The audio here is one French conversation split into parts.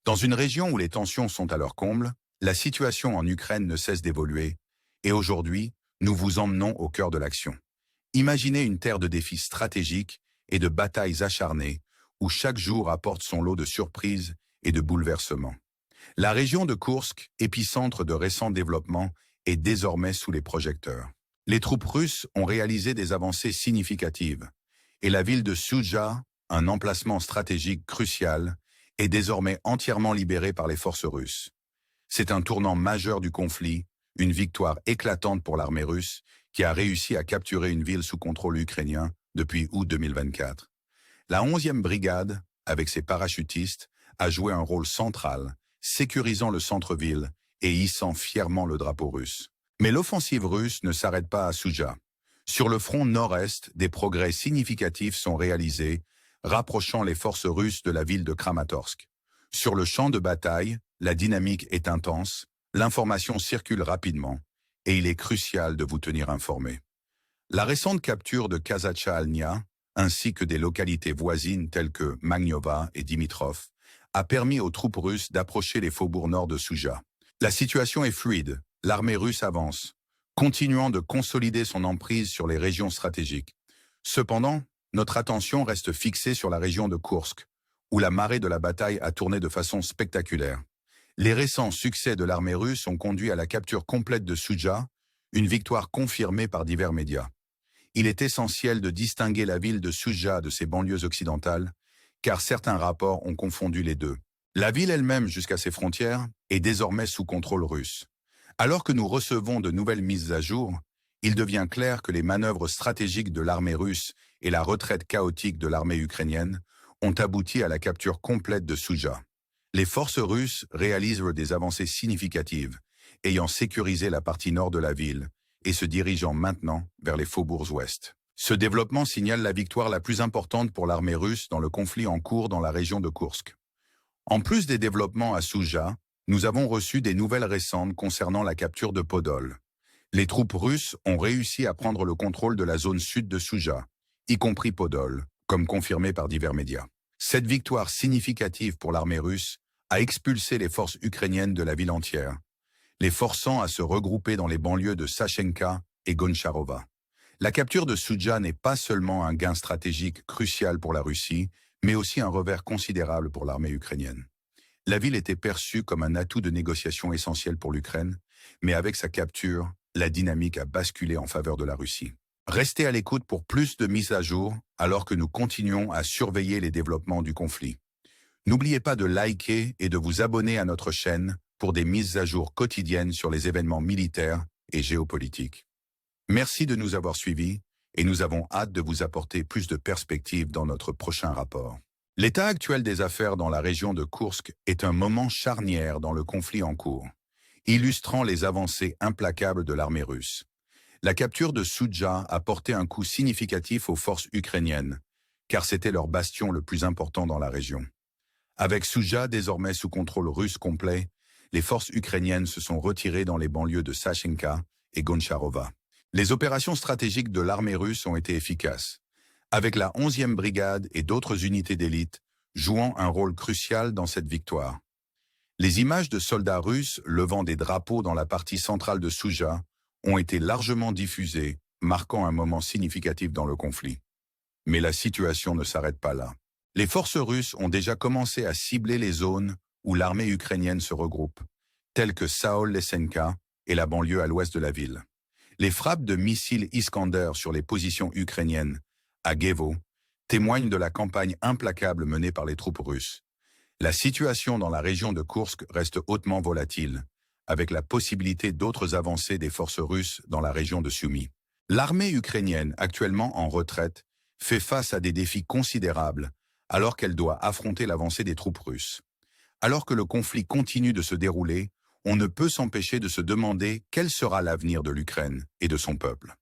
Dans une région où les tensions sont à leur comble, la situation en Ukraine ne cesse d'évoluer, et aujourd'hui, nous vous emmenons au cœur de l'action. Imaginez une terre de défis stratégiques et de batailles acharnées, où chaque jour apporte son lot de surprises et de bouleversements. La région de Koursk, épicentre de récents développements, est désormais sous les projecteurs. Les troupes russes ont réalisé des avancées significatives, et la ville de Sudzha, un emplacement stratégique crucial, est désormais entièrement libérée par les forces russes. C'est un tournant majeur du conflit, une victoire éclatante pour l'armée russe, qui a réussi à capturer une ville sous contrôle ukrainien depuis août 2024. La 11e brigade, avec ses parachutistes, a joué un rôle central, sécurisant le centre-ville et hissant fièrement le drapeau russe. Mais l'offensive russe ne s'arrête pas à Sudzha. Sur le front nord-est, des progrès significatifs sont réalisés, rapprochant les forces russes de la ville de Kramatorsk. Sur le champ de bataille, la dynamique est intense, l'information circule rapidement, et il est crucial de vous tenir informé. La récente capture de Kazacha-Alnia, ainsi que des localités voisines telles que Magniova et Dimitrov, a permis aux troupes russes d'approcher les faubourgs nord de Sudzha. La situation est fluide, l'armée russe avance, continuant de consolider son emprise sur les régions stratégiques. Cependant, notre attention reste fixée sur la région de Koursk, où la marée de la bataille a tourné de façon spectaculaire. Les récents succès de l'armée russe ont conduit à la capture complète de Sudzha, une victoire confirmée par divers médias. Il est essentiel de distinguer la ville de Sudzha de ses banlieues occidentales, car certains rapports ont confondu les deux. La ville elle-même, jusqu'à ses frontières, est désormais sous contrôle russe. Alors que nous recevons de nouvelles mises à jour, il devient clair que les manœuvres stratégiques de l'armée russe et la retraite chaotique de l'armée ukrainienne ont abouti à la capture complète de Sudzha. Les forces russes réalisent des avancées significatives, ayant sécurisé la partie nord de la ville et se dirigeant maintenant vers les faubourgs ouest. Ce développement signale la victoire la plus importante pour l'armée russe dans le conflit en cours dans la région de Koursk. En plus des développements à Sudzha, nous avons reçu des nouvelles récentes concernant la capture de Podol. Les troupes russes ont réussi à prendre le contrôle de la zone sud de Sudzha, y compris Podol, comme confirmé par divers médias. Cette victoire significative pour l'armée russe a expulsé les forces ukrainiennes de la ville entière, les forçant à se regrouper dans les banlieues de Sachenka et Goncharova. La capture de Sudzha n'est pas seulement un gain stratégique crucial pour la Russie, mais aussi un revers considérable pour l'armée ukrainienne. La ville était perçue comme un atout de négociation essentiel pour l'Ukraine, mais avec sa capture, la dynamique a basculé en faveur de la Russie. Restez à l'écoute pour plus de mises à jour, alors que nous continuons à surveiller les développements du conflit. N'oubliez pas de liker et de vous abonner à notre chaîne pour des mises à jour quotidiennes sur les événements militaires et géopolitiques. Merci de nous avoir suivis et nous avons hâte de vous apporter plus de perspectives dans notre prochain rapport. L'état actuel des affaires dans la région de Koursk est un moment charnière dans le conflit en cours, illustrant les avancées implacables de l'armée russe. La capture de Sudzha a porté un coup significatif aux forces ukrainiennes, car c'était leur bastion le plus important dans la région. Avec Sudzha désormais sous contrôle russe complet, les forces ukrainiennes se sont retirées dans les banlieues de Sachenka et Goncharova. Les opérations stratégiques de l'armée russe ont été efficaces, avec la 11e brigade et d'autres unités d'élite jouant un rôle crucial dans cette victoire. Les images de soldats russes levant des drapeaux dans la partie centrale de Sudzha ont été largement diffusées, marquant un moment significatif dans le conflit. Mais la situation ne s'arrête pas là. Les forces russes ont déjà commencé à cibler les zones où l'armée ukrainienne se regroupe, telles que Saol-Lessenka et la banlieue à l'ouest de la ville. Les frappes de missiles Iskander sur les positions ukrainiennes, à Gevo, témoignent de la campagne implacable menée par les troupes russes. La situation dans la région de Koursk reste hautement volatile, avec la possibilité d'autres avancées des forces russes dans la région de Sumy. L'armée ukrainienne, actuellement en retraite, fait face à des défis considérables, alors qu'elle doit affronter l'avancée des troupes russes. Alors que le conflit continue de se dérouler, on ne peut s'empêcher de se demander quel sera l'avenir de l'Ukraine et de son peuple.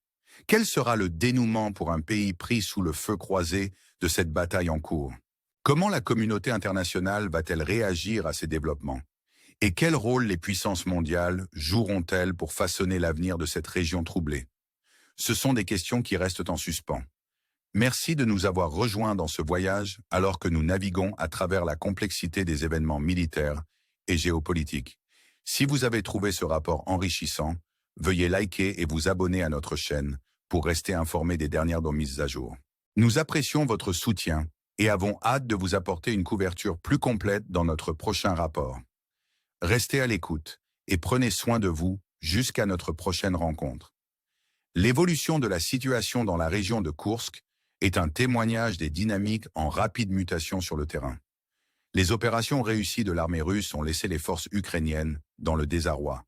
Quel sera le dénouement pour un pays pris sous le feu croisé de cette bataille en cours? Comment la communauté internationale va-t-elle réagir à ces développements? Et quel rôle les puissances mondiales joueront-elles pour façonner l'avenir de cette région troublée? Ce sont des questions qui restent en suspens. Merci de nous avoir rejoints dans ce voyage alors que nous naviguons à travers la complexité des événements militaires et géopolitiques. Si vous avez trouvé ce rapport enrichissant, veuillez liker et vous abonner à notre chaîne pour rester informé des dernières mises à jour. Nous apprécions votre soutien et avons hâte de vous apporter une couverture plus complète dans notre prochain rapport. Restez à l'écoute et prenez soin de vous jusqu'à notre prochaine rencontre. L'évolution de la situation dans la région de Koursk est un témoignage des dynamiques en rapide mutation sur le terrain. Les opérations réussies de l'armée russe ont laissé les forces ukrainiennes dans le désarroi,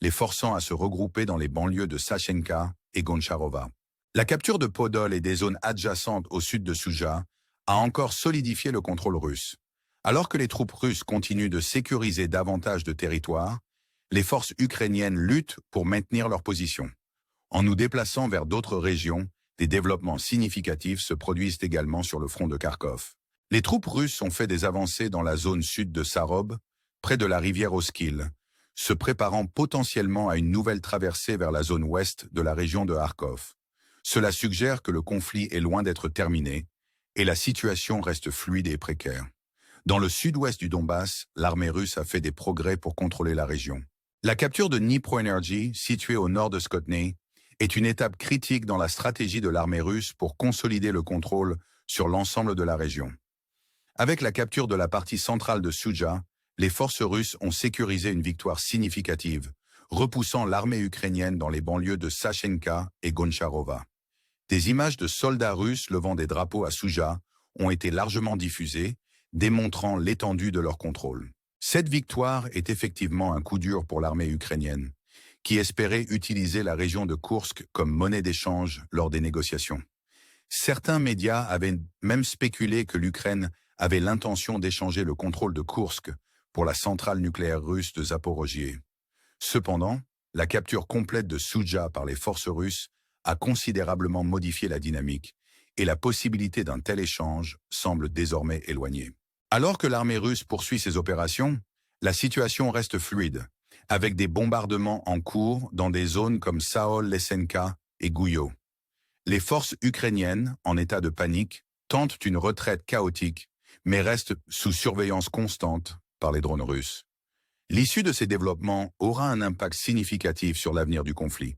les forçant à se regrouper dans les banlieues de Sachenka et Goncharova. La capture de Podol et des zones adjacentes au sud de Souja a encore solidifié le contrôle russe. Alors que les troupes russes continuent de sécuriser davantage de territoires, les forces ukrainiennes luttent pour maintenir leur position. En nous déplaçant vers d'autres régions, des développements significatifs se produisent également sur le front de Kharkov. Les troupes russes ont fait des avancées dans la zone sud de Sarob, près de la rivière Oskil, se préparant potentiellement à une nouvelle traversée vers la zone ouest de la région de Kharkov. Cela suggère que le conflit est loin d'être terminé et la situation reste fluide et précaire. Dans le sud-ouest du Donbass, l'armée russe a fait des progrès pour contrôler la région. La capture de Dnipro Energy, située au nord de Skotny, est une étape critique dans la stratégie de l'armée russe pour consolider le contrôle sur l'ensemble de la région. Avec la capture de la partie centrale de Souja, les forces russes ont sécurisé une victoire significative, repoussant l'armée ukrainienne dans les banlieues de Sachenka et Goncharova. Des images de soldats russes levant des drapeaux à Souja ont été largement diffusées, démontrant l'étendue de leur contrôle. Cette victoire est effectivement un coup dur pour l'armée ukrainienne, qui espérait utiliser la région de Koursk comme monnaie d'échange lors des négociations. Certains médias avaient même spéculé que l'Ukraine avait l'intention d'échanger le contrôle de Koursk pour la centrale nucléaire russe de Zaporojye. Cependant, la capture complète de Souja par les forces russes a considérablement modifié la dynamique et la possibilité d'un tel échange semble désormais éloignée. Alors que l'armée russe poursuit ses opérations, la situation reste fluide, avec des bombardements en cours dans des zones comme Saol-Lesenka et Gouyo. Les forces ukrainiennes, en état de panique, tentent une retraite chaotique, mais restent sous surveillance constante par les drones russes. L'issue de ces développements aura un impact significatif sur l'avenir du conflit.